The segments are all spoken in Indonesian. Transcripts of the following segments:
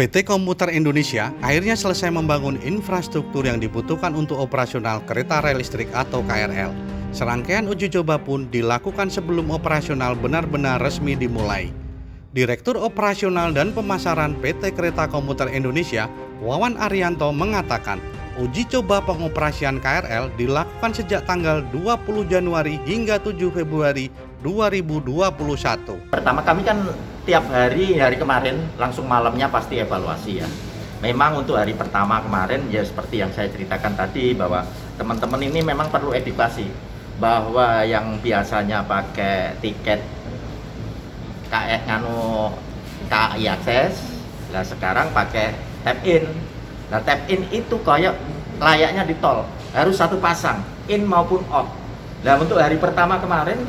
PT Komuter Indonesia akhirnya selesai membangun infrastruktur yang dibutuhkan untuk operasional kereta rel listrik atau KRL. Serangkaian uji coba pun dilakukan sebelum operasional benar-benar resmi dimulai. Direktur Operasional dan Pemasaran PT Kereta Komuter Indonesia, Wawan Arianto mengatakan, uji coba pengoperasian KRL dilakukan sejak tanggal 20 Januari hingga 7 Februari 2021. Pertama kami kan tiap hari kemarin langsung malamnya pasti evaluasi ya. Memang untuk hari pertama kemarin ya seperti yang saya ceritakan tadi bahwa teman-teman ini memang perlu edukasi bahwa yang biasanya pakai tiket KAI Akses, nah sekarang pakai tap in. Nah tap in itu kayak layaknya di tol, harus satu pasang, in maupun out. Nah untuk hari pertama kemarin,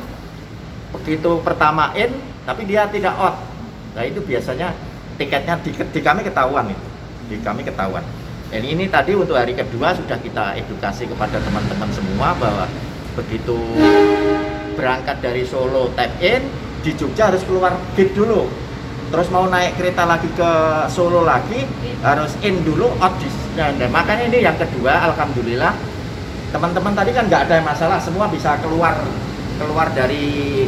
begitu pertama in, tapi dia tidak out. Nah itu biasanya tiketnya di kami ketahuan itu, di kami ketahuan. Dan ini tadi untuk hari kedua sudah kita edukasi kepada teman-teman semua bahwa begitu berangkat dari Solo tap in, di Jogja harus keluar gate dulu. Terus mau naik kereta lagi ke Solo lagi harus in dulu, out di. Nah, makanya ini yang kedua, alhamdulillah teman-teman tadi kan nggak ada masalah, semua bisa keluar dari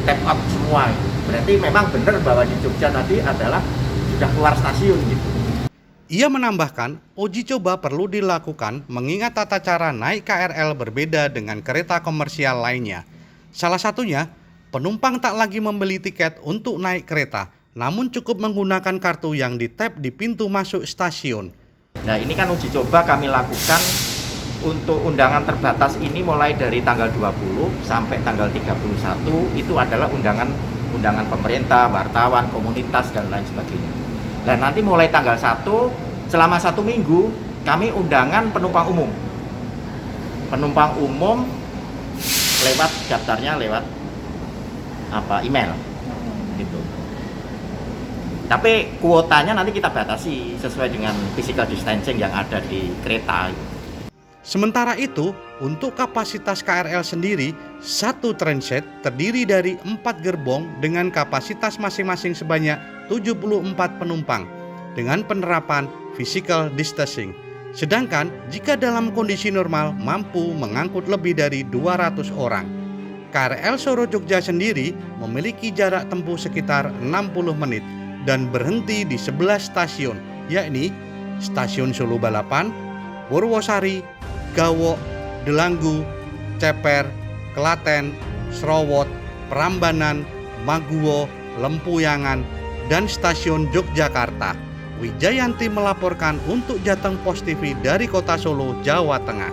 tap out semua. Berarti memang benar bahwa di Jogja tadi adalah sudah keluar stasiun gitu. Ia menambahkan, uji coba perlu dilakukan mengingat tata cara naik KRL berbeda dengan kereta komersial lainnya. Salah satunya, penumpang tak lagi membeli tiket untuk naik kereta, namun cukup menggunakan kartu yang di-tap di pintu masuk stasiun. Nah ini kan uji coba kami lakukan untuk undangan terbatas ini mulai dari tanggal 20 sampai tanggal 31 itu adalah undangan pemerintah, wartawan, komunitas dan lain sebagainya. Dan nanti mulai tanggal 1 selama 1 minggu kami undangan penumpang umum. Penumpang umum lewat daftarnya lewat email gitu. Tapi kuotanya nanti kita batasi sesuai dengan physical distancing yang ada di kereta. Sementara itu, untuk kapasitas KRL sendiri, satu transit terdiri dari 4 gerbong dengan kapasitas masing-masing sebanyak 74 penumpang dengan penerapan physical distancing. Sedangkan jika dalam kondisi normal mampu mengangkut lebih dari 200 orang. KRL Solo Jogja sendiri memiliki jarak tempuh sekitar 60 menit dan berhenti di 11 stasiun, yakni Stasiun Solo Balapan, Purwosari, Gawok, Delanggu, Ceper, Klaten, Srowot, Prambanan, Maguwo, Lempuyangan, dan Stasiun Yogyakarta. Wijayanti melaporkan untuk Jateng Pos TV dari Kota Solo, Jawa Tengah.